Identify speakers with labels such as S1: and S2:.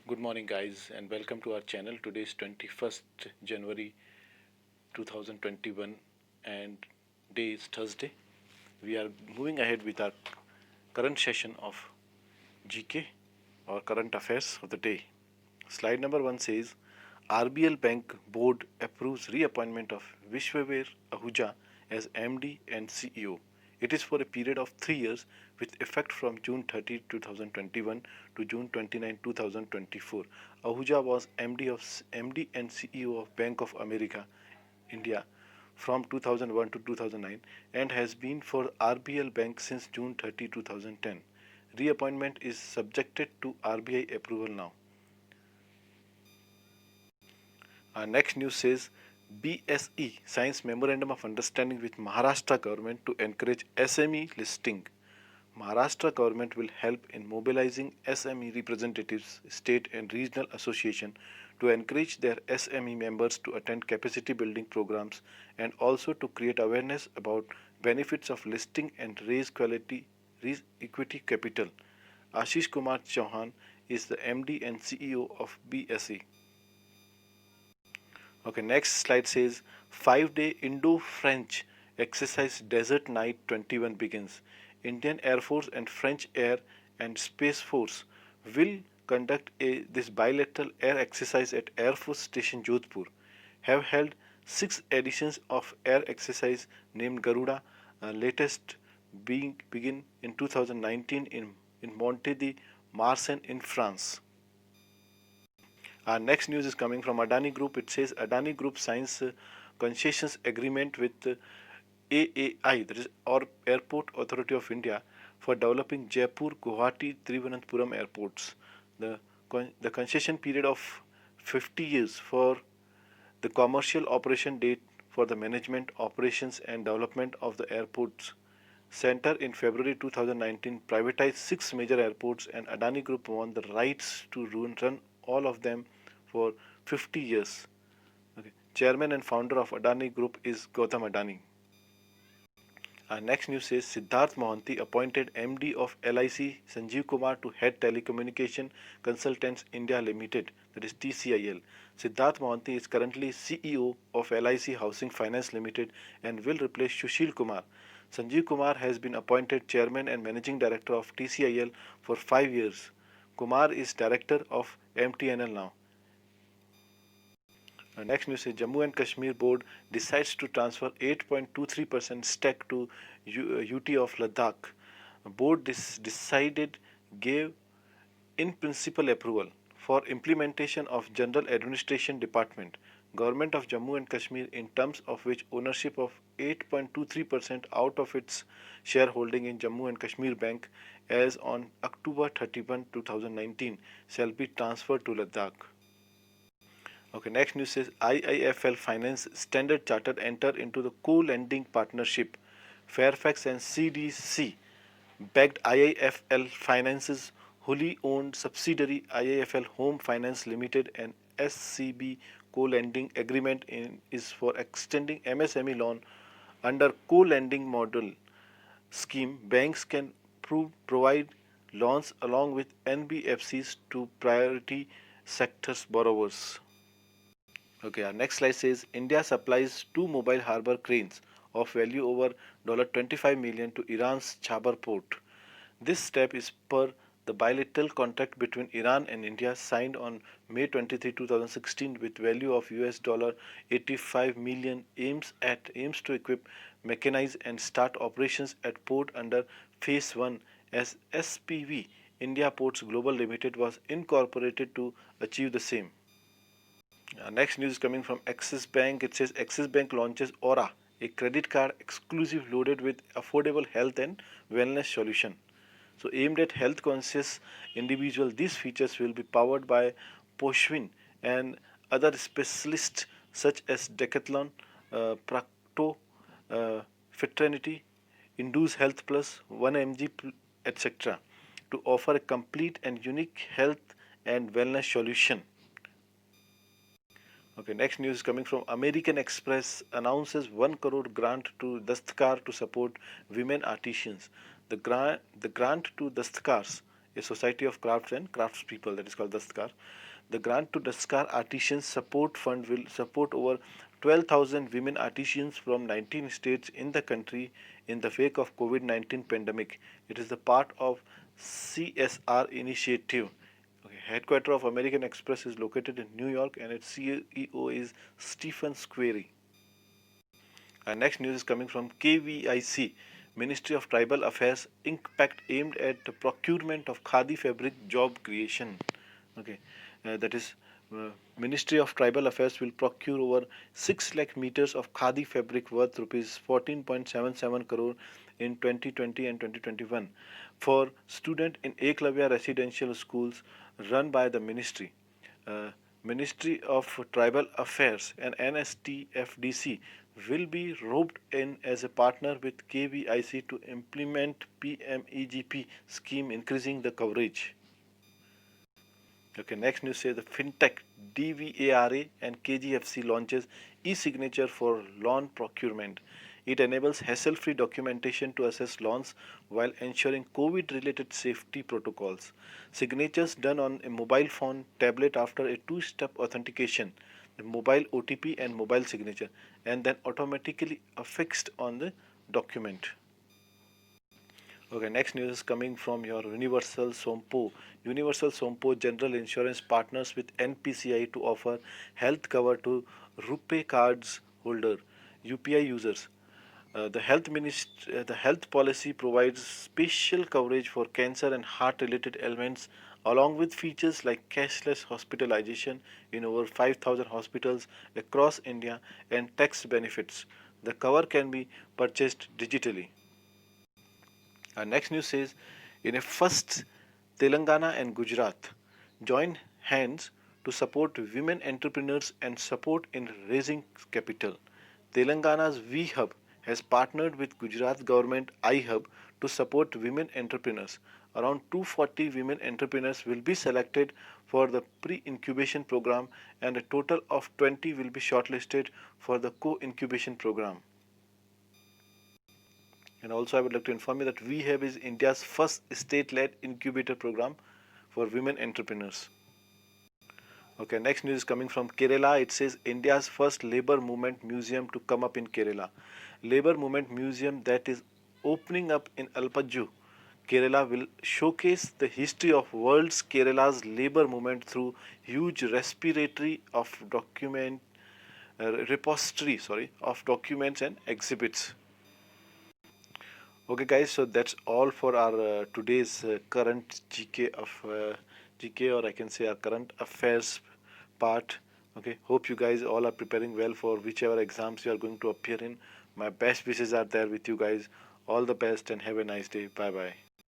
S1: Good morning, guys, and welcome to our channel. Today is 21st January 2021, and day is Thursday. We are moving ahead with our current session of GK or current affairs of the day. Slide number 1 says RBL Bank Board approves reappointment of Vishwaveer Ahuja as MD and CEO. It is for a period of 3 years with effect from June 30, 2021 to June 29, 2024. Ahuja was MD and CEO of Bank of America, India from 2001 to 2009 and has been for RBL Bank since June 30, 2010. Reappointment is subjected to RBI approval now. Our next news says BSE signs Memorandum of Understanding with Maharashtra government to encourage SME listing. Maharashtra government will help in mobilizing SME representatives, state and regional association to encourage their SME members to attend capacity building programs and also to create awareness about benefits of listing and raise equity capital. Ashish Kumar Chauhan is the MD and CEO of BSE. Okay, next slide says 5-day Indo-French exercise Desert Night 21 begins. Indian Air Force and French Air and Space Force will conduct this bilateral air exercise at Air Force Station Jodhpur. Have held 6 editions of air exercise named Garuda, latest begin in 2019 in Monte de Marsan in France. Our next news is coming from Adani Group. It says Adani Group signs concessions agreement with AAI, that is Airport Authority of India, for developing Jaipur, Guwahati, Thiruvananthapuram airports. The concession period of 50 years for the commercial operation date for the management, operations and development of the airports center in February 2019 privatized 6 major airports and Adani Group won the rights to run all of them for 50 years. Okay. Chairman and founder of Adani Group is Gautam Adani. Our next news says Siddharth Mohanty appointed MD of LIC Sanjeev Kumar to head Telecommunication Consultants India Limited, that is TCIL. Siddharth Mohanty is currently CEO of LIC Housing Finance Limited and will replace Sushil Kumar. Sanjeev Kumar has been appointed Chairman and Managing Director of TCIL for 5 years. Kumar is Director of MTNL now. Next news is Jammu and Kashmir Board decides to transfer 8.23% stake to UT of Ladakh. Board decided gave in principle approval for implementation of General Administration Department, Government of Jammu and Kashmir, in terms of which ownership of 8.23% out of its shareholding in Jammu and Kashmir Bank as on October 31, 2019 shall be transferred to Ladakh. Okay, next news says IIFL Finance Standard Chartered enter into the co-lending partnership. Fairfax and CDC backed IIFL Finance's wholly owned subsidiary IIFL Home Finance Limited and SCB co-lending agreement is for extending MSME loan under co-lending model scheme. Banks can provide loans along with NBFCs to priority sectors borrowers. Okay, our next slide says India supplies 2 mobile harbor cranes of value over $25 million to Iran's Chabar port. This step is per the bilateral contract between Iran and India signed on May 23, 2016 with value of $85 million aims to equip, mechanize and start operations at port under phase 1 as SPV India Ports Global Limited was incorporated to achieve the same. Next news is coming from Axis Bank. It says Axis Bank launches Aura, a credit card exclusive loaded with affordable health and wellness solution. So aimed at health conscious individuals, these features will be powered by Poshwin and other specialists such as Decathlon, Practo, Fraternity, Indus Health Plus, 1mg, etc. to offer a complete and unique health and wellness solution. Okay, next news coming from American Express announces 1 crore grant to Dastkar to support women artisans. The grant to Dastkars, a society of crafts and craftspeople, that is called Dastkar. The grant to Dastkar Artisans Support Fund will support over 12,000 women artisans from 19 states in the country in the wake of COVID-19 pandemic. It is the part of CSR initiative. Okay, headquarters of American Express is located in New York and its CEO is Stephen Squeri. Our next news is coming from KVIC, Ministry of Tribal Affairs, Inc. Pact aimed at the procurement of Khadi fabric job creation. Okay, that is, Ministry of Tribal Affairs will procure over 6 lakh meters of Khadi fabric worth rupees 14.77 crore in 2020 and 2021 for students in Eklavya residential schools run by the ministry. uh, Ministry of Tribal Affairs and NSTFDC will be roped in as a partner with KVIC to implement PMEGP scheme, increasing the coverage. Okay, next news says the FinTech DVARA and KGFC launches e-signature for loan procurement. It enables hassle-free documentation to assess loans while ensuring COVID-related safety protocols. Signatures done on a mobile phone, tablet after a two-step authentication, the mobile OTP and mobile signature, and then automatically affixed on the document. Okay, next news is coming from your Universal Sompo. Universal Sompo General Insurance partners with NPCI to offer health cover to RuPay cards holder, UPI users. The health policy provides special coverage for cancer and heart-related ailments, along with features like cashless hospitalization in over 5,000 hospitals across India and tax benefits. The cover can be purchased digitally. Our next news says in a first, Telangana and Gujarat join hands to support women entrepreneurs and support in raising capital. Telangana's V-Hub has partnered with Gujarat government iHub to support women entrepreneurs. Around 240 women entrepreneurs will be selected for the pre-incubation program and a total of 20 will be shortlisted for the co-incubation program. And also, I would like to inform you that VHAB is India's first state-led incubator program for women entrepreneurs. Okay, next news is coming from Kerala. It says India's first labor movement museum to come up in Kerala. Labor movement museum that is opening up in Alpaju, Kerala will showcase the history of world's Kerala's labor movement through huge respiratory of document repository of documents and exhibits. Okay, guys, so that's all for our today's current GK, or I can say our current affairs part. Okay, hope you guys all are preparing well for whichever exams you are going to appear in. My best wishes are there with you guys. All the best and have a nice day. Bye bye.